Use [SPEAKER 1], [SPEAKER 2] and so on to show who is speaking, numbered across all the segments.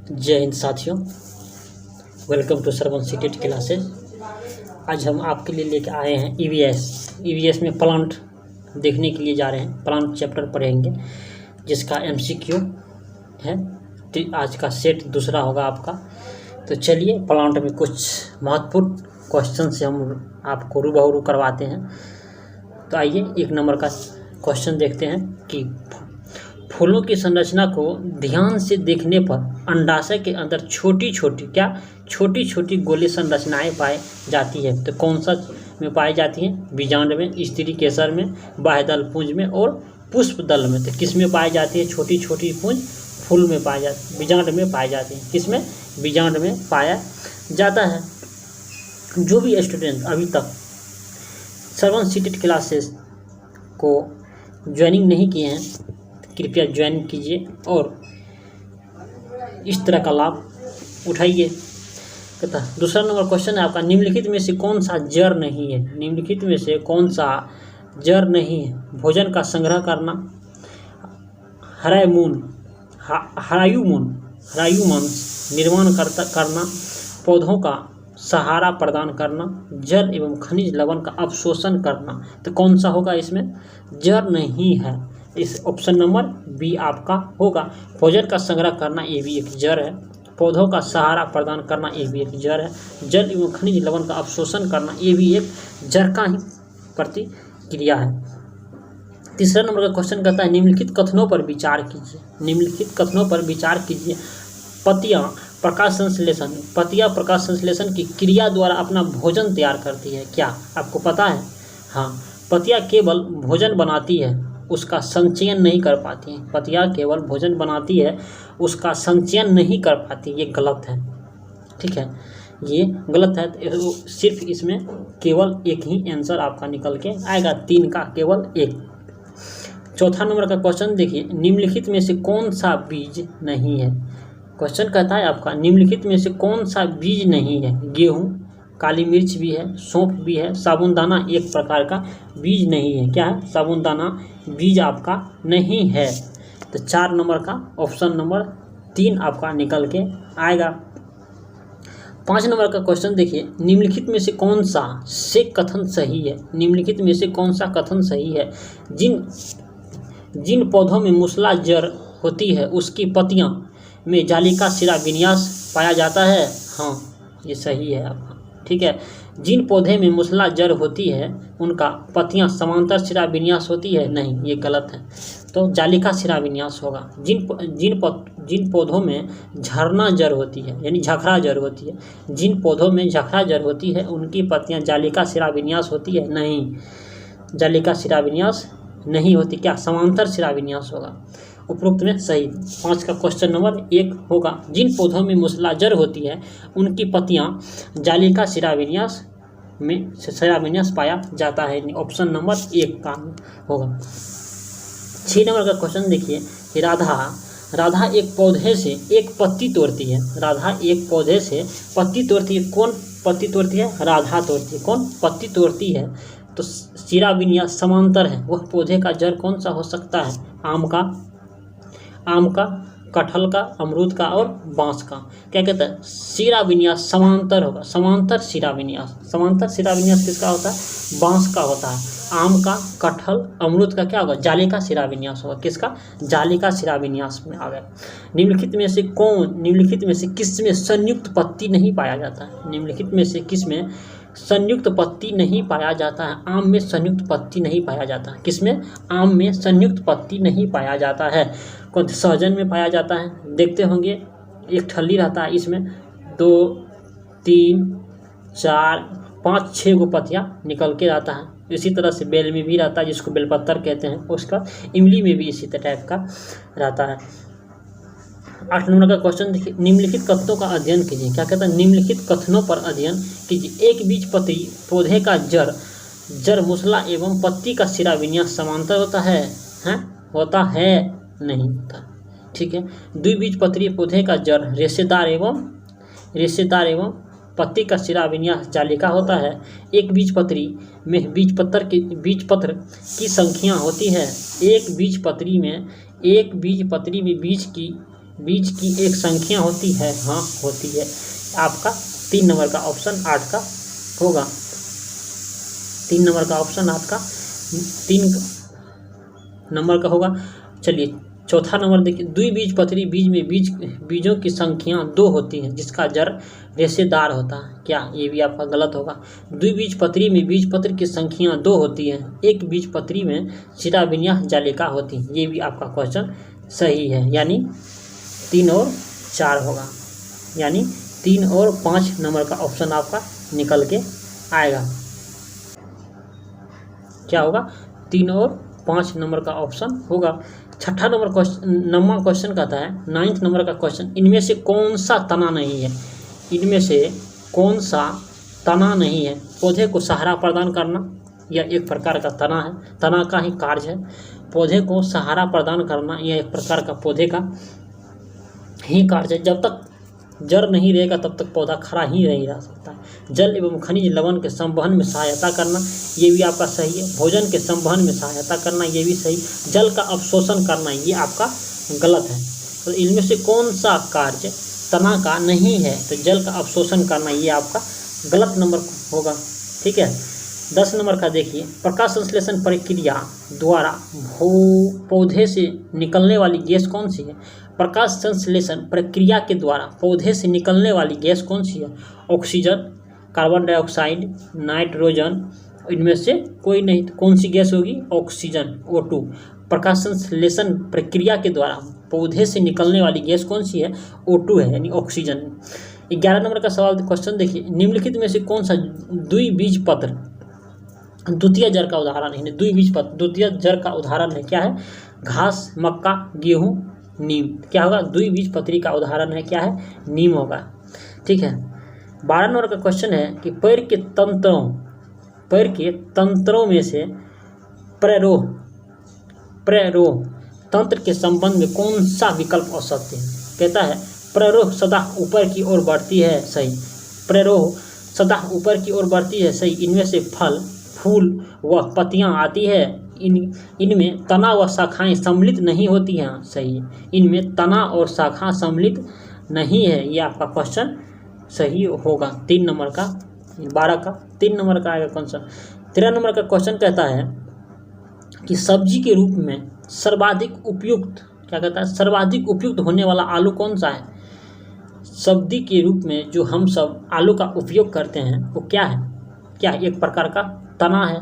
[SPEAKER 1] जय हिंद साथियों, welcome to Shravan CTET classes. आज हम आपके लिए लेके आए हैं ईवीएस में प्लांट देखने के लिए जा रहे हैं। प्लांट चैप्टर पढ़ेंगे जिसका एमसीक्यू है। आज का सेट दूसरा होगा आपका। तो चलिए प्लांट में कुछ महत्वपूर्ण क्वेश्चन से हम आपको रूबरू करवाते हैं। तो आइए एक नंबर का क्वेश्चन देखते हैं कि फूलों की संरचना को ध्यान से देखने पर अंडाशय के अंदर छोटी छोटी गोली संरचनाएं पाई जाती है। तो कौन सा में पाई जाती हैं? बीजांड में, स्त्री केसर में, बाह्यदल पुंज में और पुष्प दल में। तो किस में पाई जाती है? छोटी छोटी पुंज फूल में पाई जाती है, बीजांड में पाई जाती है। किस में? बीजांड में पाया जाता है। जो भी स्टूडेंट अभी तक श्रवण सीटेट क्लासेस को ज्वाइनिंग नहीं किए हैं, कृपया ज्वाइन कीजिए और इस तरह का लाभ उठाइए। कहता दूसरा नंबर क्वेश्चन है आपका, निम्नलिखित में से कौन सा जड़ नहीं है? निम्नलिखित में से कौन सा जड़ नहीं है? भोजन का संग्रह करना, हरायुमन निर्माण करना, पौधों का सहारा प्रदान करना, जल एवं खनिज लवण का अवशोषण करना। तो कौन सा होगा इसमें? जड़ नहीं है। इस ऑप्शन नंबर बी आपका होगा। भोजन का संग्रह करना ये भी एक जड़ है, पौधों का सहारा प्रदान करना ये भी एक जड़ है, जल एवं खनिज लवण का अवशोषण करना ये भी एक जड़ का ही प्रतिक्रिया है। तीसरा नंबर का क्वेश्चन कहता है, निम्नलिखित कथनों पर विचार कीजिए। निम्नलिखित कथनों पर विचार कीजिए। पत्तियां प्रकाश संश्लेषण की क्रिया द्वारा अपना भोजन तैयार करती है। क्या आपको पता है? हाँ, पत्तियां केवल भोजन बनाती है, उसका संचयन नहीं कर पाती हैं। पत्तियां केवल भोजन बनाती है, उसका संचयन नहीं कर पाती। ये गलत है, ठीक है, ये गलत है। तो सिर्फ इसमें केवल एक ही आंसर आपका निकल के आएगा, 3 का केवल एक। चौथा नंबर का क्वेश्चन देखिए, निम्नलिखित में से कौन सा बीज नहीं है? क्वेश्चन कहता है आपका, निम्नलिखित में से कौन सा बीज नहीं है? गेहूँ, काली मिर्च भी है, सौंफ भी है, साबूनदाना एक प्रकार का बीज नहीं है। क्या है? साबूनदाना बीज आपका नहीं है। तो 4 नंबर का ऑप्शन नंबर 3 आपका निकल के आएगा। 5 नंबर का क्वेश्चन देखिए, निम्नलिखित में से कौन सा से कथन सही है? निम्नलिखित में से कौन सा कथन सही है? जिन पौधों में मूसला जड़ होती है उसकी पत्तियां में जालिका सिरा विन्यास पाया जाता है। हाँ, ये सही है आपका, ठीक है। जिन पौधे में मूसला जड़ होती है उनका पत्तियां समांतर सिरा विन्यास होती है, नहीं, ये गलत है। तो जालिका सिरा विन्यास होगा। जिन पौधों में झरना जड़ होती है यानी झखरा जड़ होती है, जिन पौधों में झखरा जड़ होती है उनकी पत्तियां जालिका सिरा विन्यास होती है, नहीं, जालिका सिरा विन्यास नहीं होती। क्या? समांतर सिरा विन्यास होगा। उपरोक्त में सही। 5 का क्वेश्चन नंबर 1 होगा, जिन पौधों में मूसला जड़ होती है उनकी पत्तियां जालिका सिरा विन्यास पाया जाता है। ऑप्शन नंबर 1 का होगा। 6 नंबर का क्वेश्चन देखिए, राधा एक पौधे से एक पत्ती तोड़ती है। राधा एक पौधे से पत्ती तोड़ती है। कौन पत्ती तोड़ती है? राधा तोड़ती है। कौन पत्ती तोड़ती है? तो सिरा विन्यास समांतर है। वह पौधे का जड़ कौन सा हो सकता है? आम का, कटहल का, अमरूद का और बांस का। क्या कहता है? सिरा विन्यास समांतर होगा। समांतर सिरा विन्यास किसका होता है? बांस का होता है। आम का, कटहल, अमरूद का क्या होगा? जालिका सिरा विन्यास होगा। किसका? जालिका सिरा विन्यास में आ गया। निम्नलिखित में से किस में संयुक्त पत्ती नहीं पाया जाता है? निम्नलिखित में से किस में संयुक्त पत्ती नहीं पाया जाता है? आम में संयुक्त पत्ती नहीं पाया जाता है। किसमें? आम में संयुक्त पत्ती नहीं पाया जाता है। कौन? सहजन में पाया जाता है। देखते होंगे एक ठल्ली रहता है, इसमें 2, 3, 4, 5, 6 गो पत्तियां निकल के आता है। इसी तरह से बेल में भी रहता है, जिसको बेलपत्तर कहते हैं। उसका इमली में भी इसी टाइप का रहता है। 8 नंबर का क्वेश्चन देखिए, निम्नलिखित कथनों का अध्ययन कीजिए। क्या कहता है? निम्नलिखित कथनों पर अध्ययन कीजिए। एक बीजपत्री पौधे का जड़ मूसला एवं पत्ती का सिरा विन्यास समांतर होता है। होता है? नहीं होता, ठीक है। द्विबीजपत्री पौधे का जड़ रेशेदार एवं पत्ती का सिरा विन्यास जालिका होता है। एक बीजपत्री में बीजपत्र की संख्या होती है। एक बीजपत्री में बीज की बीज की एक संख्या होती है? हाँ होती है। आपका 3 नंबर का ऑप्शन 8 का होगा। 3 नंबर का ऑप्शन आपका 3 नंबर का होगा। चलिए चौथा नंबर देखिए, द्विबीजपत्री बीज में बीजों की संख्या 2 होती है जिसका जड़ रेशेदार होता है। क्या? ये भी आपका गलत होगा। द्विबीजपत्री में बीजपत्र की संख्या 2 होती है, एक बीजपत्री में शिराविन्यास जालिका होती है। ये भी आपका क्वेश्चन सही है, यानी 3 और 4 होगा, यानी 3 और 5 नंबर का ऑप्शन आपका निकल के आएगा। क्या होगा? 3 और 5 नंबर का ऑप्शन होगा। छठा नंबर क्वेश्चन, 9वां क्वेश्चन कहता है, 9th नंबर का क्वेश्चन, इनमें से कौन सा तना नहीं है? इनमें से कौन सा तना नहीं है? पौधे को सहारा प्रदान करना यह एक प्रकार का तना है, तना का ही कार्य है। पौधे को सहारा प्रदान करना यह एक प्रकार का पौधे का ही कार्य है। जब तक जड़ नहीं रहेगा तब तक पौधा खड़ा ही नहीं रह सकता है। जल एवं खनिज लवण के संवहन में सहायता करना, ये भी आपका सही है। भोजन के संवहन में सहायता करना, ये भी सही। जल का अवशोषण करना, ये आपका गलत है। तो इनमें से कौन सा कार्य तना का नहीं है? तो जल का अवशोषण करना, ये आपका गलत नंबर होगा। ठीक है। 10 नंबर का देखिए, प्रकाश संश्लेषण प्रक्रिया द्वारा पौधे से निकलने वाली गैस कौन सी है? प्रकाश संश्लेषण प्रक्रिया के द्वारा पौधे से निकलने वाली गैस कौन सी है? ऑक्सीजन, कार्बन डाइऑक्साइड, नाइट्रोजन, इनमें से कोई नहीं। तो कौन सी गैस होगी? Oxygen, O2। प्रकाश संश्लेषण प्रक्रिया के द्वारा पौधे से निकलने वाली गैस कौन सी है? O2 है, यानी ऑक्सीजन। 11 नंबर का सवाल क्वेश्चन देखिए, निम्नलिखित में से कौन सा द्विबीजपत्र द्वितीय जड़ का उदाहरण है? द्विबीजपत्र द्वितीय जड़ का उदाहरण है, क्या है? घास, मक्का, गेहूं, नीम। क्या होगा? द्विबीजपत्री का उदाहरण है, क्या है? नीम होगा। ठीक है। 12 नंबर का क्वेश्चन है कि पैर के तंत्रों में से प्ररोह तंत्र के संबंध में कौन सा विकल्प असत्य है? कहता है प्ररोह सदा ऊपर की ओर बढ़ती है, सही। प्ररोह सदा ऊपर की ओर बढ़ती है, सही। इनमें से फल, फूल व पत्तियां आती है। इनमें तना व शाखाएं सम्मिलित नहीं होती हैं, सही है। इनमें तना और शाखा सम्मिलित नहीं है, ये आपका क्वेश्चन सही होगा। 3 नंबर का, 12 का 3 नंबर का आएगा कौन सा? 13 नंबर का क्वेश्चन कहता है कि सब्जी के रूप में सर्वाधिक उपयुक्त, क्या कहता है? सर्वाधिक उपयुक्त होने वाला आलू कौन सा है? सब्जी के रूप में जो हम सब आलू का उपयोग करते हैं वो क्या है? क्या एक प्रकार का तना है।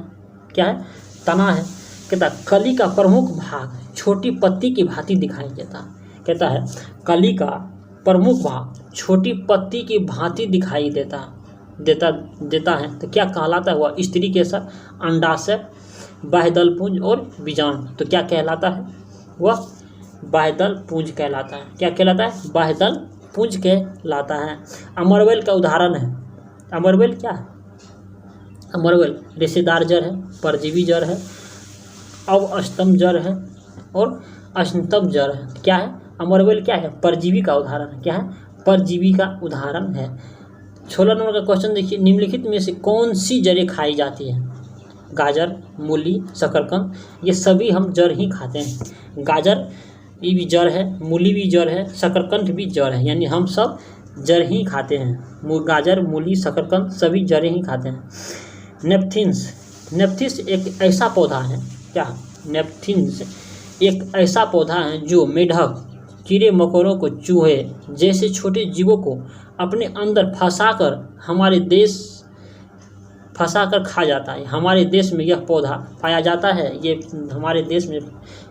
[SPEAKER 1] क्या है? तना है। कहता है कली का प्रमुख भाग छोटी पत्ती की भांति दिखाई देता है। कहता है कली का प्रमुख भाग छोटी पत्ती की भांति दिखाई देता है। तो क्या कहलाता है? वह स्त्री केसर, अंडाशय, बाह्यदलपुंज और बीजांड। तो क्या कहलाता है? वह बाह्यदलपुंज कहलाता है। क्या कहलाता है? बाह्यदलपुंज कहलाता है। अमरवेल का उदाहरण है। अमरवेल क्या है? अमरवेल रेशेदार जड़ है, परजीवी जड़ है, अवस्तंभ जड़ है और अस्तंभ जड़ है। क्या है? अमरवेल क्या है? परजीवी का उदाहरण है। क्या है? परजीवी का उदाहरण है। 16 नंबर का क्वेश्चन देखिए, निम्नलिखित में से कौन सी जड़ें खाई जाती हैं? गाजर, मूली, शकरकंद, ये सभी हम जड़ ही खाते हैं। गाजर ये भी जड़ है, मूली भी जड़ है, शकरकंद भी जड़ है, यानी हम सब जड़ ही खाते हैं। गाजर, मूली, शकरकंद सभी जड़ें ही खाते हैं। नेपथिस एक ऐसा पौधा है। क्या? नेपथिस एक ऐसा पौधा है जो मेढक, कीड़े मकोड़ों को चूहे जैसे छोटे जीवों को अपने अंदर फंसाकर खा जाता है। हमारे देश में यह पौधा पाया जाता है। ये हमारे देश में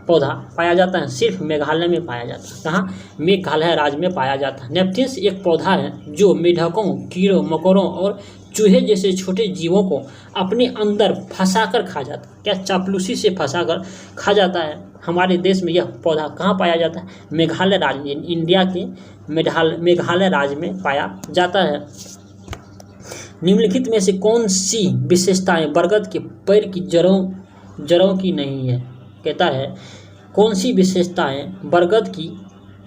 [SPEAKER 1] पौधा पाया जाता है, सिर्फ मेघालय में पाया जाता है। कहाँ? मेघालय राज्य में पाया जाता है। नेपथिस एक पौधा है जो मेढकों, कीड़ों मकोड़ों और चूहे जैसे छोटे जीवों को अपने अंदर फंसाकर खा जाता है। क्या? चापलूसी से फंसाकर खा जाता है। हमारे देश में यह पौधा कहाँ पाया जाता है? मेघालय राज्य में, इंडिया के मेघालय राज्य में पाया जाता है। निम्नलिखित में से कौन सी विशेषताएं बरगद के पेड़ की जड़ों की नहीं है? कहता है कौन सी विशेषताएं बरगद की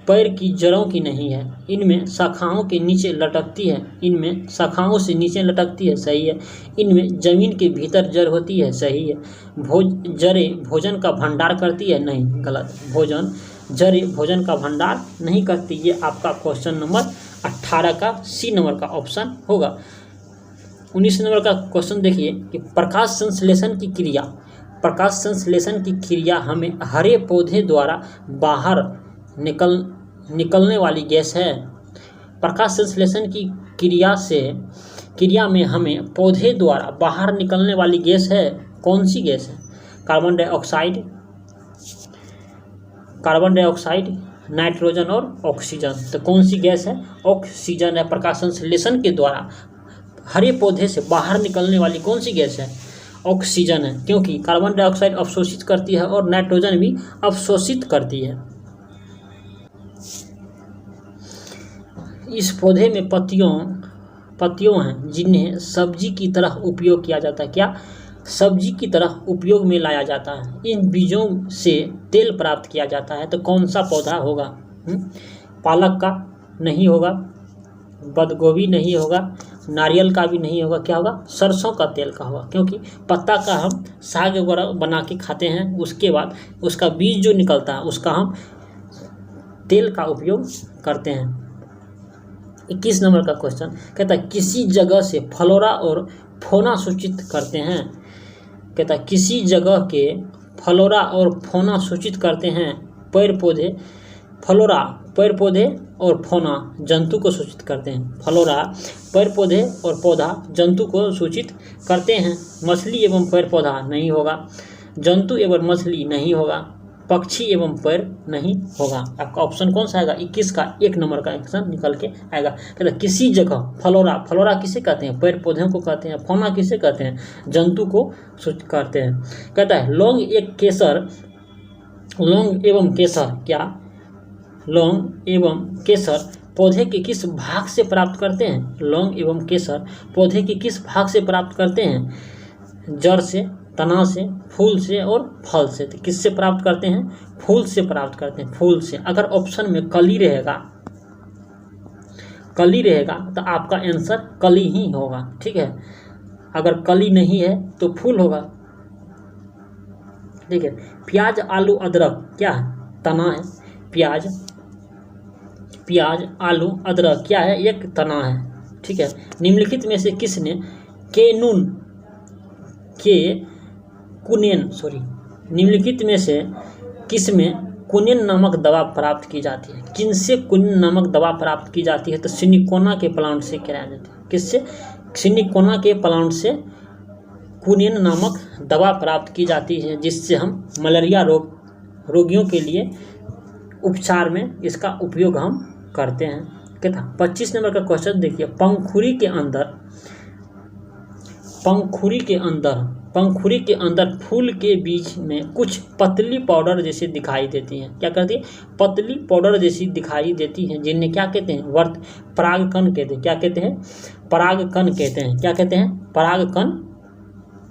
[SPEAKER 1] पेड़ की जड़ों की नहीं है? इनमें शाखाओं के नीचे लटकती है। इनमें शाखाओं से नीचे लटकती है, सही है। इनमें जमीन के भीतर जड़ होती है, सही है। जड़ें भोजन का भंडार करती है, नहीं, गलत। भोजन जड़ भोजन का भंडार नहीं करती। ये आपका क्वेश्चन नंबर 18 का सी नंबर का ऑप्शन होगा। 19 नंबर का क्वेश्चन देखिए कि प्रकाश संश्लेषण की क्रिया, प्रकाश संश्लेषण की क्रिया हमें हरे पौधे द्वारा बाहर निकलने वाली गैस है। प्रकाश संश्लेषण की क्रिया में हमें पौधे द्वारा बाहर निकलने वाली गैस है। कौन सी गैस है? कार्बन डाइऑक्साइड, नाइट्रोजन और ऑक्सीजन। तो कौन सी गैस है? ऑक्सीजन है। प्रकाश संश्लेषण के द्वारा हरे पौधे से बाहर निकलने वाली कौन सी गैस है? ऑक्सीजन है, क्योंकि कार्बन डाइऑक्साइड अवशोषित करती है और नाइट्रोजन भी अवशोषित करती है। इस पौधे में पत्तियों हैं जिन्हें सब्जी की तरह उपयोग किया जाता है। क्या? सब्जी की तरह उपयोग में लाया जाता है। इन बीजों से तेल प्राप्त किया जाता है। तो कौन सा पौधा होगा? पालक का नहीं होगा, बंदगोभी नहीं होगा, नारियल का भी नहीं होगा। क्या होगा? सरसों का तेल का होगा, क्योंकि पत्ता का हम साग वगैरह बना के खाते हैं, उसके बाद उसका बीज जो निकलता है उसका हम तेल का उपयोग करते हैं। 21 नंबर का क्वेश्चन कहता है किसी जगह से फ्लोरा और फौना सूचित करते हैं। कहता है किसी जगह के फ्लोरा और फौना सूचित करते हैं। पेड़ पौधे, फ्लोरा पेड़ पौधे और फौना जंतु को सूचित करते हैं। फ्लोरा पेड़ पौधे और पौधा जंतु को सूचित करते हैं। मछली एवं पेड़ पौधा नहीं होगा, जंतु एवं मछली नहीं होगा, पक्षी एवं पेड़ नहीं होगा। आपका ऑप्शन कौन सा आएगा? 21 का 1 नंबर का ऑप्शन निकल के आएगा। कहता है किसी जगह फ्लोरा किसे कहते हैं? पेड़ पौधों को कहते हैं। फौना किसे कहते हैं? जंतु को सूचित करते हैं। कहता है लौंग एवं केसर क्या? लौंग एवं केसर पौधे के किस भाग से प्राप्त करते हैं? लौंग एवं केसर पौधे के किस भाग से प्राप्त करते हैं? जड़ से, तना से, फूल से और फल से। तो किससे प्राप्त करते हैं? फूल से प्राप्त करते हैं। फूल से। अगर ऑप्शन में कली रहेगा तो आपका आंसर कली ही होगा। ठीक है, अगर कली नहीं है तो फूल होगा। ठीक है। प्याज, आलू, अदरक क्या है? तना है। प्याज, आलू, अदरक क्या है? एक तना है। ठीक है। निम्नलिखित में से किसने निम्नलिखित में से किसमें कुनेन नामक दवा प्राप्त की जाती है? किनसे कुनेन नामक दवा प्राप्त की जाती है? तो सिलिकोना के प्लांट से कराया जाता है। किससे? सिलिकोना के प्लांट से कुनेन नामक दवा प्राप्त की जाती है, जिससे हम मलेरिया रोगियों के लिए उपचार में इसका उपयोग हम करते हैं। कहता 25 नंबर का क्वेश्चन देखिए। पंखुड़ी के अंदर फूल के बीच में कुछ पतली पाउडर जैसी दिखाई देती हैं। क्या करती है? पतली पाउडर जैसी दिखाई देती हैं, जिन्हें क्या कहते हैं? परागकण कहते हैं। क्या कहते हैं? परागकण कहते हैं। क्या कहते हैं? परागकण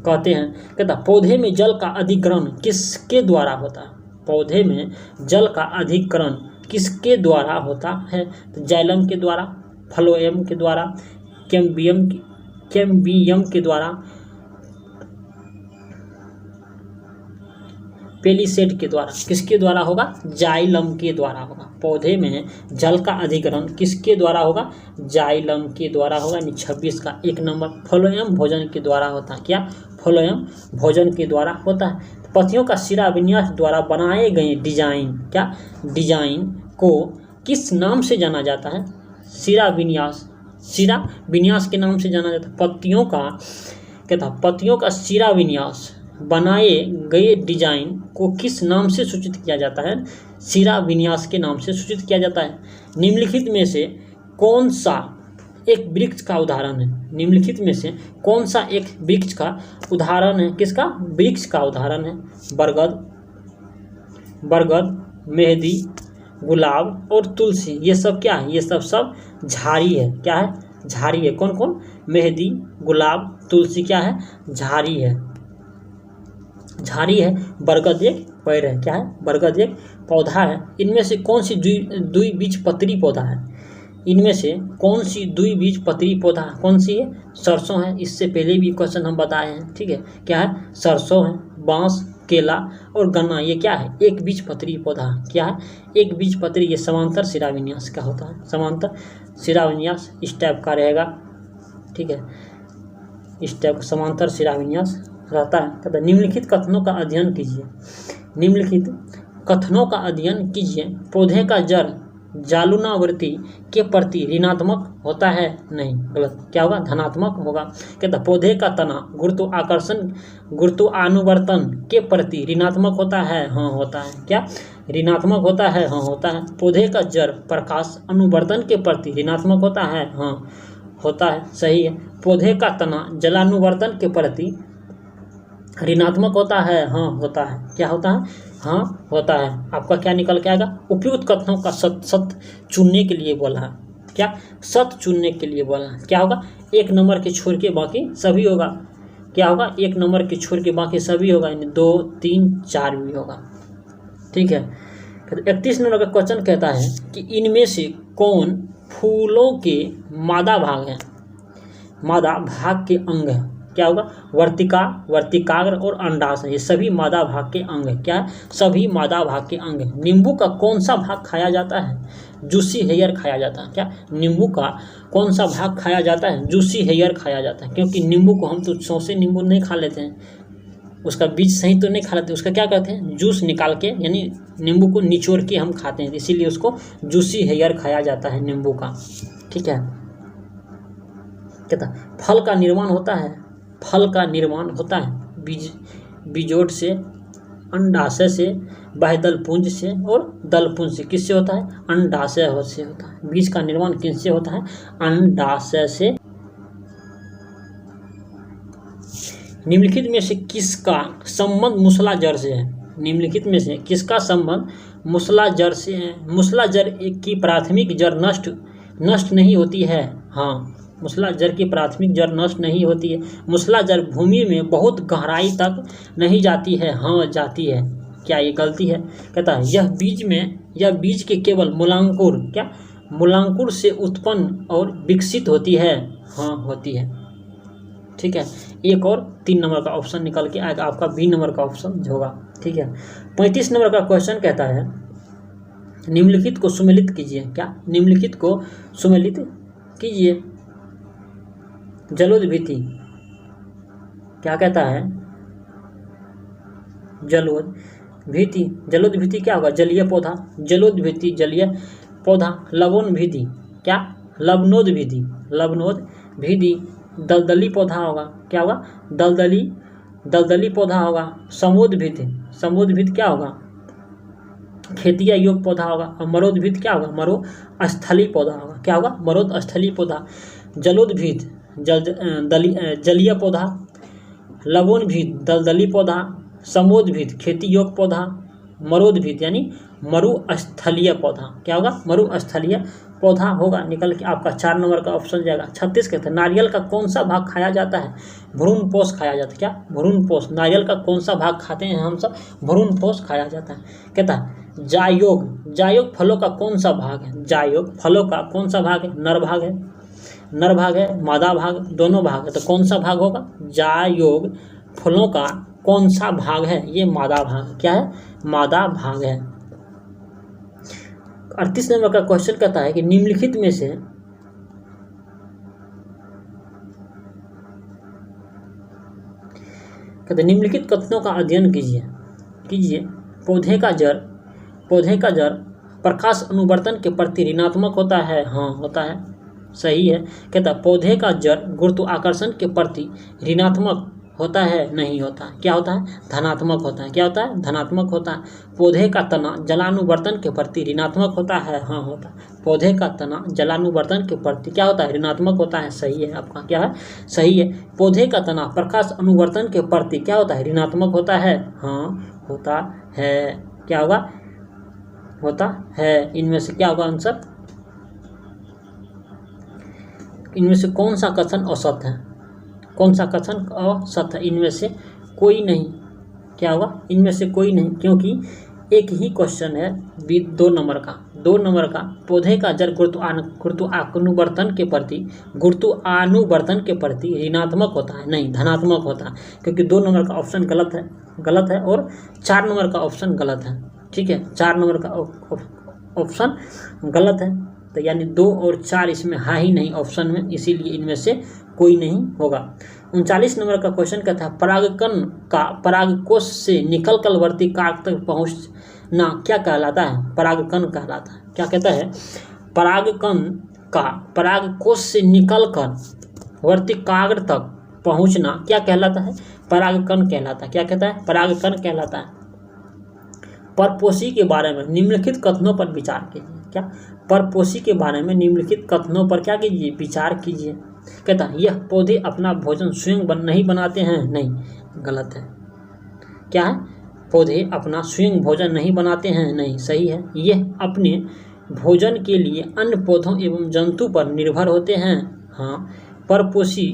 [SPEAKER 1] कहते हैं। कहता पौधे में जल का अधिकरण किसके द्वारा होता है? पौधे में जल का अधिकरण किसके द्वारा होता है? तो जाइलम के द्वारा, फ्लोएम के द्वारा, कैम्बियम के द्वारा, पेलिसेड के द्वारा। किसके द्वारा होगा? जाइलम के द्वारा होगा। पौधे में जल का अधिकरण किसके द्वारा होगा? जाइलम के द्वारा होगा। 26 का 1 नंबर। फ्लोएम भोजन के द्वारा होता है। क्या? फ्लोएम भोजन के द्वारा होता है। पत्तियों का शिरा विन्यास द्वारा बनाए गए डिजाइन को किस नाम से जाना जाता है? शिरा विन्यास के नाम से जाना जाता है। पत्तियों का शिरा विन्यास बनाए गए डिजाइन को किस नाम से सूचित किया जाता है? शिरा विन्यास के नाम से सूचित किया जाता है। निम्नलिखित में से कौन सा एक वृक्ष का उदाहरण है? निम्नलिखित में से कौन सा एक वृक्ष का उदाहरण है? किसका वृक्ष का उदाहरण है? बरगद, मेहंदी, गुलाब और तुलसी। ये सब क्या है? ये सब झाड़ी है। क्या है? झाड़ी है। कौन कौन? मेहंदी, गुलाब, तुलसी क्या है? झाड़ी है। बरगद एक पेड़ है। क्या है? बरगद एक पौधा है। इनमें से कौन सी द्विबीजपत्री पौधा है? इनमें से कौन सी द्विबीजपत्री पौधा कौन सी है? सरसों है। इससे पहले भी क्वेश्चन हम बताए हैं। ठीक है। क्या है? सरसों है। बांस, केला और गन्ना ये क्या है, एक बीजपत्री पौधा। क्या है, एक बीजपत्री। ये समांतर शिराविन्यास का होता है, समांतर शिराविन्यास इस टाइप का रहेगा। ठीक है, इस टाइप का समांतर शिराविन्यास रहता है। तथा निम्नलिखित कथनों का अध्ययन कीजिए। निम्नलिखित कथनों का अध्ययन कीजिए। पौधे का जड़ जालुनावृत्ति के प्रति ऋणात्मक होता है, नहीं, गलत। क्या होगा, धनात्मक होगा। कहता पौधे का तना गुरुत्वानुवर्तन के प्रति ऋणात्मक होता है, हाँ होता है। क्या, ऋणात्मक होता है, हाँ होता है। पौधे का जड़ प्रकाश अनुवर्तन के प्रति ऋणात्मक होता है, हाँ होता है, सही है। पौधे का तना जलानुवर्तन के प्रति ऋणात्मक होता है, हाँ होता है। क्या होता है, हाँ होता है। आपका क्या निकल के आएगा, उपयुक्त कथनों का सत चुनने के लिए बोला है। क्या, सत चुनने के लिए बोला है। क्या होगा, एक नंबर के छोड़ के बाकी सभी होगा। क्या होगा, एक नंबर के छोड़ के बाकी सभी होगा, यानी 2, 3, 4 भी होगा। ठीक है, 31 नंबर का क्वेश्चन कहता है कि इनमें से कौन फूलों के मादा भाग हैं, मादा भाग के अंग हैं। क्या होगा, वर्तिका, वर्तिकाग्र और अंडाशय, ये सभी मादा भाग के अंग है। क्या है, सभी मादा भाग के अंग है। नींबू का कौन सा भाग खाया जाता है, जूसी हेयर खाया जाता है। क्या, नींबू का कौन सा भाग खाया जाता है, जूसी हेयर खाया जाता है। क्योंकि नींबू को हम तो सौंसे नींबू नहीं खा लेते हैं, उसका बीज सही तो नहीं खा लेते, उसका क्या करते हैं, जूस निकाल के, यानी नींबू को निचोड़ के हम खाते हैं, इसीलिए उसको जूसी हेयर खाया जाता है नींबू का। ठीक है, कहता फल का निर्माण होता है, फल का निर्माण होता है बीजोड़ से, अंडाशय से, बाह्यदलपुंज से और दलपुंज से। किससे होता है, अंडाशय से होता है। बीज का निर्माण किससे होता है, अंडाशय से। निम्नलिखित में से किसका संबंध मूसला जड़ से है, निम्नलिखित में से किसका संबंध मूसला जड़ से है। मूसला जड़ की प्राथमिक जड़ नष्ट नहीं होती है, हाँ मूसला जड़ की प्राथमिक जड़ नष्ट नहीं होती है। मूसला जड़ भूमि में बहुत गहराई तक नहीं जाती है, हाँ जाती है। क्या ये गलती है, कहता है यह बीज के केवल मूलांकुर, क्या मूलांकुर से उत्पन्न और विकसित होती है, हाँ होती है। ठीक है, एक और 3 नंबर का ऑप्शन निकल के आएगा, आपका बी नंबर का ऑप्शन होगा। ठीक है, 35 नंबर का क्वेश्चन कहता है निम्नलिखित को सुमेलित कीजिए। क्या, निम्नलिखित को सुमेलित कीजिए। जलोदभीति, क्या कहता है, जलोदभीति, जलोदभीति क्या होगा, जलीय पौधा, जलोदभीति जलीय पौधा। लवणभीति, क्या लवणोदभीति, लवणोदभीति दलदली पौधा होगा। क्या होगा, दलदली पौधा होगा। समोदभीति, समोदभीति क्या होगा, खेतीय योग पौधा होगा। और मरोदभीत क्या होगा, मरोस्थली पौधा होगा। क्या होगा, मरोस्थली पौधा। जलोदभीत जलीय पौधा, लवणभीत दलदली पौधा, समोदभीत खेती योग पौधा, मरोदभीत यानी मरुस्थलीय पौधा। क्या होगा, मरुस्थलीय पौधा होगा। निकल के आपका 4 नंबर का ऑप्शन जाएगा। 36 कहते हैं नारियल का कौन सा भाग खाया जाता है, भ्रूणपोष खाया जाता है। क्या, भ्रूणपोष, नारियल का कौन सा भाग खाते हैं हम सब, भ्रूणपोष खाया जाता है। कहता है जायोग फलों का कौन सा भाग है, जायोग फलों का कौन सा भाग है, नर भाग है, मादा भाग, दोनों भाग है। तो कौन सा भाग होगा, जायोग फलों का कौन सा भाग है, ये मादा भाग। क्या है, मादा भाग है। 38 नंबर का क्वेश्चन कहता है कि निम्नलिखित में से निम्नलिखित कथनों का अध्ययन कीजिए। पौधे का जड़ प्रकाश अनुवर्तन के प्रति ऋणात्मक होता है, हाँ होता है, सही है। कहता पौधे का जड़ गुरुत्वाकर्षण के प्रति ऋणात्मक होता है, नहीं होता। क्या होता है, धनात्मक होता है। क्या होता है, धनात्मक होता है। पौधे का तना जलानुवर्तन के प्रति ऋणात्मक होता है, हाँ होता है। पौधे का तना जलानुवर्तन के प्रति क्या होता है, ऋणात्मक होता है, सही है आपका। क्या है, सही है। पौधे का तना प्रकाश अनुवर्तन के प्रति क्या होता है, ऋणात्मक होता है, हाँ होता है। क्या होगा, होता है। इनमें से क्या होगा आंसर, इनमें से कौन सा कथन असत्य है, कौन सा कथन असत्य है, इनमें से कोई नहीं। क्या होगा, इनमें से कोई नहीं, क्योंकि एक ही क्वेश्चन है 2 नंबर का, 2 नंबर का पौधे का जड़ गुरुत्वानुवर्तन के प्रति ऋणात्मक होता है, नहीं धनात्मक होता है, क्योंकि 2 नंबर का ऑप्शन गलत है और 4 नंबर का ऑप्शन गलत है। ठीक है, 4 नंबर का ऑप्शन गलत है, तो यानी 2 और 4 इसमें है ही नहीं ऑप्शन में, इसीलिए इनमें से कोई नहीं होगा। 39 नंबर का क्वेश्चन कहता है परागकण का परागकोश से निकलकर वर्तिकाग्र तक पहुंचना क्या कहलाता है? परागकण कहलाता है। क्या कहता है? परागकण का परागकोश से निकलकर वर्तिकाग्र तक पहुंचना क्या कहलाता है? परागकण कहलाता है। क्या कहता है? परागकण कहलाता है। परपोषी के बारे में निम्नलिखित कथनों पर विचार कीजिए। क्या? परपोषी के बारे में निम्नलिखित कथनों पर क्या कीजिए? विचार कीजिए। कहता है यह पौधे अपना भोजन स्वयं नहीं बनाते हैं, नहीं, गलत है। क्या है? पौधे अपना स्वयं भोजन नहीं बनाते हैं, नहीं, सही है। यह अपने भोजन के लिए अन्य पौधों एवं जंतु पर निर्भर होते हैं, हाँ। परपोषी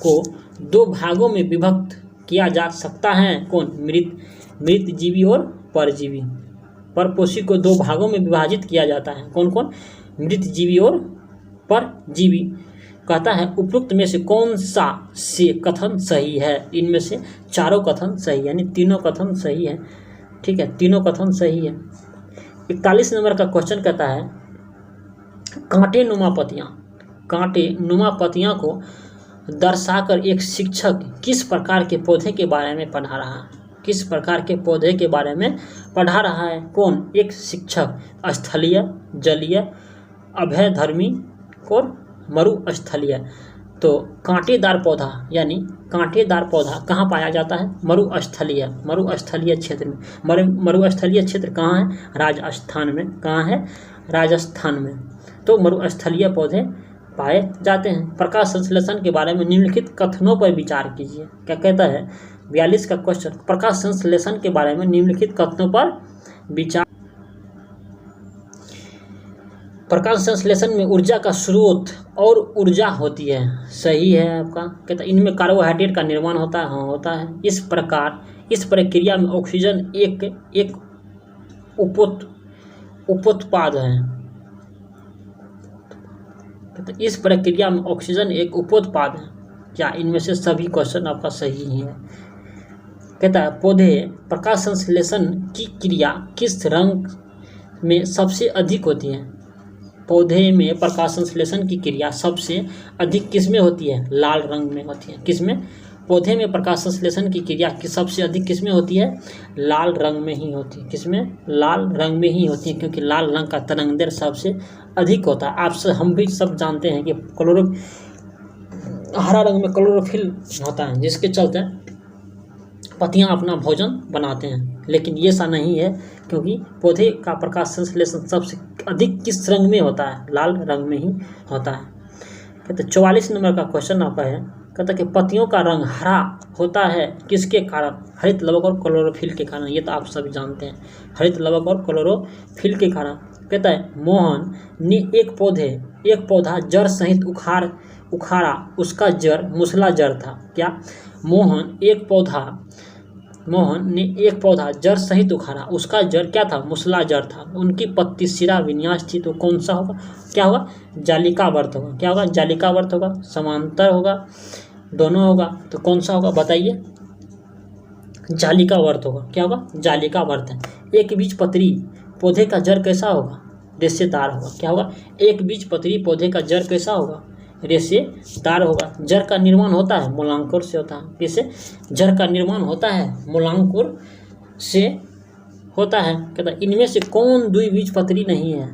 [SPEAKER 1] को 2 भागों में विभक्त किया जा सकता है, कौन? मृत जीवी और परजीवी। परपोषी को 2 भागों में विभाजित किया जाता है, कौन कौन? मृत जीवी और परजीवी। कहता है उपरोक्त में से कौन सा से कथन सही है? इनमें से चारों कथन सही, यानी तीनों कथन सही है। ठीक है, तीनों कथन सही है। 41 नंबर का क्वेश्चन कहता है कांटे नुमा पत्तियां को दर्शाकर एक शिक्षक किस प्रकार के पौधे के बारे में पढ़ा रहा है? किस प्रकार के पौधे के बारे में पढ़ा रहा है? कौन? एक शिक्षक। स्थलीय, जलीय, अभयधर्मी और मरुस्थलीय। तो कांटेदार पौधा, यानी कांटेदार पौधा कहाँ पाया जाता है? मरुस्थलीय क्षेत्र में। मरुस्थलीय क्षेत्र कहाँ है? राजस्थान में। कहाँ है? राजस्थान में। तो मरुस्थलीय पौधे पाए जाते हैं। प्रकाश संश्लेषण के बारे में निम्नलिखित कथनों पर विचार कीजिए। क्या कहता है? 42 का क्वेश्चन प्रकाश संश्लेषण के बारे में निम्नलिखित कथनों पर विचार। प्रकाश संश्लेषण में ऊर्जा का स्रोत और ऊर्जा होती है, सही है आपका। कहता है इनमें कार्बोहाइड्रेट का निर्माण होता है, हाँ होता है। इस प्रक्रिया में ऑक्सीजन एक उपोत्पाद है। तो इस प्रक्रिया में ऑक्सीजन एक उपोत्पाद है। क्या? इनमें से सभी क्वेश्चन आपका सही ही है। कहता है पौधे प्रकाश संश्लेषण की क्रिया किस रंग में सबसे अधिक होती है? पौधे में प्रकाश संश्लेषण की क्रिया सबसे अधिक किस में होती है? लाल रंग में होती है। किस में? पौधे में प्रकाश संश्लेषण की क्रिया सबसे अधिक किस में होती है? लाल रंग में ही होती है। किस में? लाल रंग में ही होती है, क्योंकि लाल रंग का तरंगदैर्घ्य सबसे अधिक होता है। आपसे हम भी सब जानते हैं कि हरा रंग में क्लोरोफिल होता है, जिसके चलते पत्तियां अपना भोजन बनाते हैं। लेकिन ये सा नहीं है, क्योंकि पौधे का प्रकाश संश्लेषण सबसे अधिक किस रंग में होता है? लाल रंग में ही होता है। कहते 44 नंबर का क्वेश्चन आपका है, कहता कि पत्तियों का रंग हरा होता है किसके कारण? हरित लवक और क्लोरोफिल के कारण। ये तो आप सभी जानते हैं, हरित लवक और क्लोरोफिल के कारण। कहता है मोहन ने एक पौधा जड़ सहित उखाड़ा, उसका जड़ मूसला जड़ था। क्या? मोहन ने एक पौधा जड़ सहित उखाड़ा, उसका जड़ क्या था? मूसला जड़ था। उनकी पत्ती सिरा विन्यास थी, तो कौन सा होगा? क्या होगा? जालिकावर्त होगा। क्या होगा? जालिकावर्त होगा। समांतर होगा, दोनों होगा, तो कौन सा होगा बताइए? जालिकावर्त होगा। क्या होगा? जालिकावर्त है। एक बीजपत्री पौधे का जड़ कैसा होगा? रेशेदार होगा। क्या होगा? एक बीजपत्री पौधे का जड़ कैसा होगा? रेशेदार होगा। जड़ का निर्माण होता है मूलांकुर से होता है। किससे? जड़ का निर्माण होता है मूलांकुर से होता है। कहता है इनमें से कौन द्विबीजपत्री नहीं है?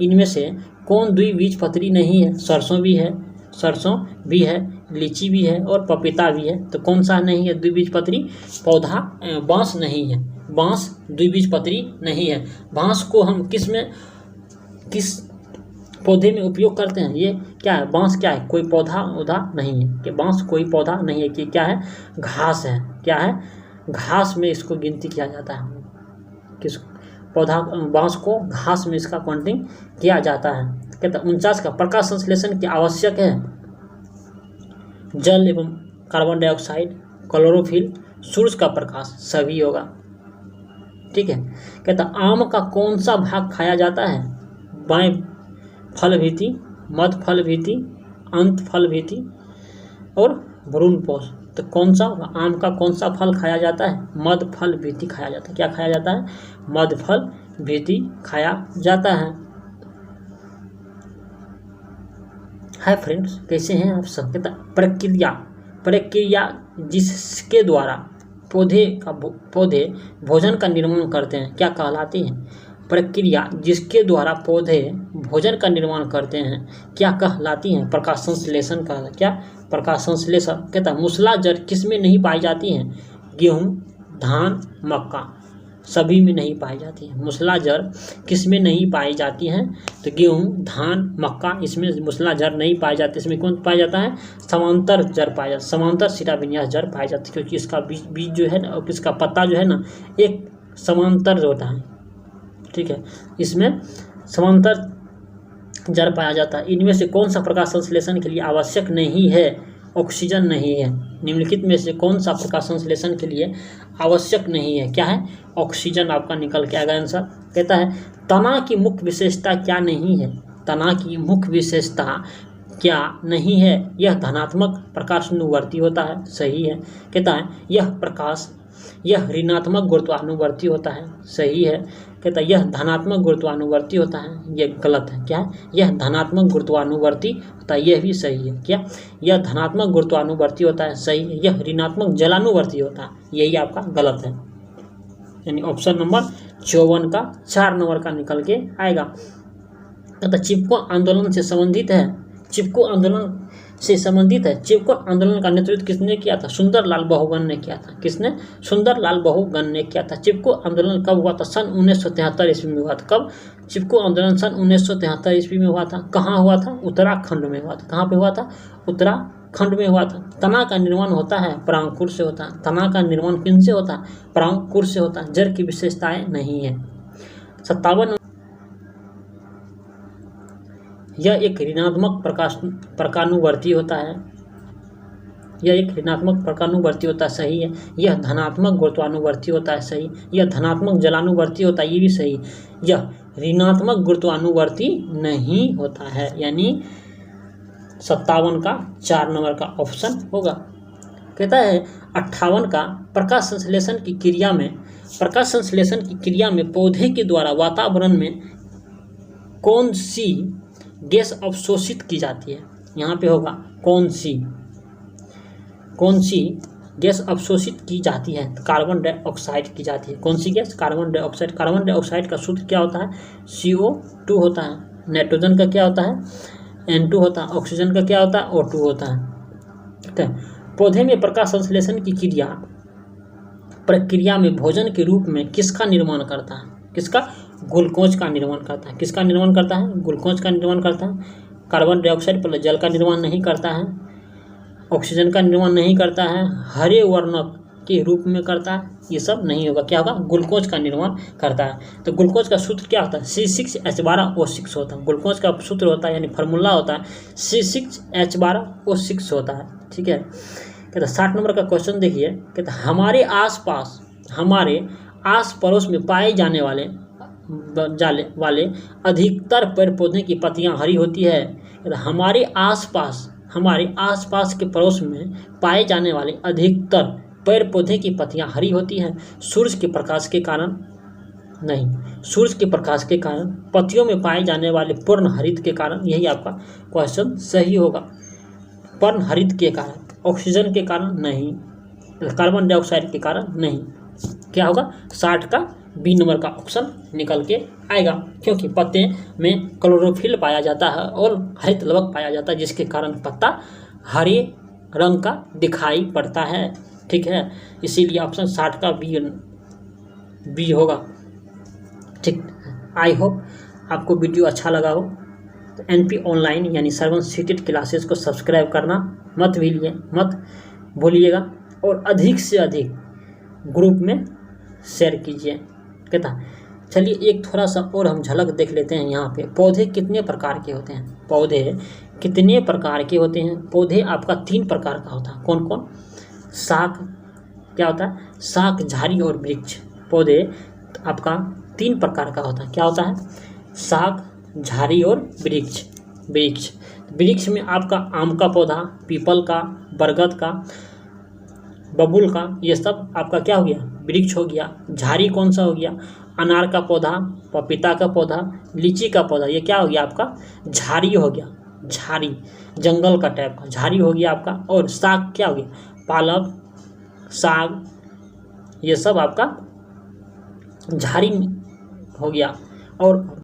[SPEAKER 1] इनमें से कौन द्विबीजपत्री नहीं है? सरसों भी है, लीची भी है और पपीता भी है। तो कौन सा नहीं है द्विबीजपत्री पौधा? बांस नहीं है। बांस द्विबीजपत्री नहीं है। बांस को हम किस पौधे में उपयोग करते हैं? ये क्या है? बांस क्या है? कोई पौधा नहीं है कि बांस कोई पौधा नहीं है, कि क्या है? घास है। क्या है? घास में इसको गिनती किया जाता है। किस पौधा? बांस को घास में इसका काउंटिंग किया जाता है। कहता 49 का प्रकाश संश्लेषण की आवश्यक है जल एवं कार्बन डाइऑक्साइड, क्लोरोफिल, सूरज का प्रकाश, सभी होगा। ठीक है। कहता आम का कौन सा भाग खाया जाता है? बाएं फल भीति, मध्य फल भीति, अंत फल भीति और भ्रूणपोष। तो कौन सा होगा? आम का कौन सा फल खाया जाता है? मध्य फल भीति खाया जाता है। क्या खाया जाता है? मध्य फल भीति खाया जाता है। हाय फ्रेंड्स, कैसे हैं आप सब? प्रक्रिया जिसके द्वारा पौधे भोजन का निर्माण करते हैं क्या कहलाती है? प्रक्रिया जिसके द्वारा पौधे भोजन का निर्माण करते हैं क्या कहलाती हैं? प्रकाश संश्लेषण कहलाता है। क्या? प्रकाश संश्लेषण। कहता है मूसला जड़ किस में नहीं पाई जाती है? गेहूँ, धान, मक्का सभी में नहीं पाई जाती है। मूसला जड़ किस में नहीं पाई जाती हैं? तो गेहूँ, धान, मक्का इसमें मूसला जड़ नहीं पाई जाती। इसमें कौन पाया जाता है? समांतर जड़ पाया जाता है। समांतर शिराविन्यास जड़ पाई जाती है, क्योंकि इसका बीज जो है ना, इसका पत्ता जो है ना एक समांतर होता है। ठीक है, इसमें समांतर जड़ पाया जाता है। इनमें से कौन सा प्रकाश संश्लेषण के लिए आवश्यक नहीं है? ऑक्सीजन नहीं है। निम्नलिखित में से कौन सा प्रकाश संश्लेषण के लिए आवश्यक नहीं है? क्या है? ऑक्सीजन आपका निकल के आएगा आंसर। कहता है तना की मुख्य विशेषता क्या नहीं है? तना की मुख्य विशेषता क्या नहीं है? यह धनात्मक प्रकाशानुवर्ती होता है। सही है। कहता है यह ऋणात्मक गुरुत्वानुवर्ती होता है। सही है। कहता है यह धनात्मक गुरुत्वानुवर्ती होता है। यह गलत है। क्या है? यह धनात्मक गुरुत्वानुवर्ती होता है। यह भी सही है। क्या? यह धनात्मक गुरुत्वानुवर्ती होता है। सही है। यह ऋणात्मक जलानुवर्ती होता है। यही आपका गलत है, यानी ऑप्शन नंबर 54 का 4 नंबर का निकल के आएगा। कहता चिपको आंदोलन से संबंधित है। चिपको आंदोलन से संबंधित है। चिपको आंदोलन का नेतृत्व किसने किया था? सुंदरलाल बहुगुण ने किया था। किसने? सुंदरलाल बहुगुण ने किया था। चिपको आंदोलन कब हुआ था? सन 1973 ईस्वी में हुआ था। कब? चिपको आंदोलन सन 1973 ईस्वी में हुआ था। कहाँ हुआ था? उत्तराखंड में हुआ था। कहाँ पे हुआ था? उत्तराखंड में हुआ था। तना का निर्माण होता है परांकुर से होता है। तना का निर्माण किन से होता है? परांकुर से होता है। जड़ की विशेषताएं नहीं है। 57 यह एक ऋणात्मक प्रकाशानुवर्ती होता है। यह एक ऋणात्मक प्रकाशानुवर्ती होता है। सही है। यह धनात्मक गुरुत्वानुवर्ती होता है। सही। यह धनात्मक जलानुवर्ती होता है। ये भी सही। यह ऋणात्मक गुरुत्वानुवर्ती नहीं होता है, यानी 57 का 4 नंबर का ऑप्शन होगा। कहता है 58 का प्रकाश संश्लेषण की क्रिया में पौधे के द्वारा वातावरण में कौन सी गैस अवशोषित की जाती है? यहाँ पे होगा कौन सी गैस अवशोषित की जाती है? कार्बन डाइऑक्साइड की जाती है। कौन सी gas? Carbon dioxide. Carbon dioxide का सूत्र क्या होता है? CO2 होता है। नाइट्रोजन का क्या होता है? N2 होता है। ऑक्सीजन का क्या होता है? O2 होता है। ठीक है। पौधे में प्रकाश संश्लेषण की प्रक्रिया में भोजन के रूप में किसका निर्माण करता है? किसका? ग्लूकोज का निर्माण करता है। किसका निर्माण करता है? ग्लूकोज का निर्माण करता है। कार्बन डाइऑक्साइड पर जल का निर्माण नहीं करता है, ऑक्सीजन का निर्माण नहीं करता है, हरे वर्णक के रूप में करता है, ये सब नहीं होगा। क्या होगा? ग्लूकोज का निर्माण करता है। तो ग्लूकोज का सूत्र क्या होता है? C6H12O6 होता है। ग्लूकोज का सूत्र होता है, यानी फार्मूला होता है C6H12O6 होता है। ठीक है। कहता 60 नंबर का क्वेश्चन देखिए। कहता हमारे आस पड़ोस में पाए जाने वाले अधिकतर पेड़ पौधे की पत्तियां हरी होती है। हमारे आसपास के पड़ोस में पाए जाने वाले अधिकतर पेड़ पौधे की पत्तियां हरी होती हैं। सूर्य के प्रकाश के कारण नहीं, सूर्य के प्रकाश के कारण, पत्तियों में पाए जाने वाले पूर्ण हरित के कारण। यही आपका क्वेश्चन सही होगा। पूर्ण हरित के कारण, ऑक्सीजन के कारण नहीं, कार्बन डाइऑक्साइड के कारण नहीं। क्या होगा? 60 का B नंबर का ऑप्शन निकल के आएगा, क्योंकि पत्ते में क्लोरोफिल पाया जाता है और हरित लवक पाया जाता है, जिसके कारण पत्ता हरे रंग का दिखाई पड़ता है। ठीक है, इसीलिए ऑप्शन 60 का बी होगा। ठीक, आई होप आपको वीडियो अच्छा लगा हो। तो NP ऑनलाइन यानी श्रवण सीटेड क्लासेस को सब्सक्राइब करना मत भूलिएगा और अधिक से अधिक ग्रुप में शेयर कीजिए। कहता चलिए एक थोड़ा सा और हम झलक देख लेते हैं। यहाँ पे पौधे कितने प्रकार के होते हैं? पौधे आपका 3 प्रकार का होता है। कौन कौन? शाक, क्या होता है? शाक, झाड़ी और वृक्ष। पौधे आपका 3 प्रकार का होता है। क्या होता है? शाक, झाड़ी और वृक्ष। वृक्ष वृक्ष में आपका आम का पौधा, पीपल का, बरगद का, बबूल का, ये सब आपका क्या हो गया, वृक्ष हो गया। झाड़ी कौन सा हो गया, अनार का पौधा, पपीता का पौधा, लीची का पौधा, ये क्या हो गया आपका झाड़ी हो गया। झाड़ी जंगल का टाइप का झाड़ी हो गया आपका। और साग क्या हो गया, पालक, साग, ये सब आपका झाड़ी हो गया। और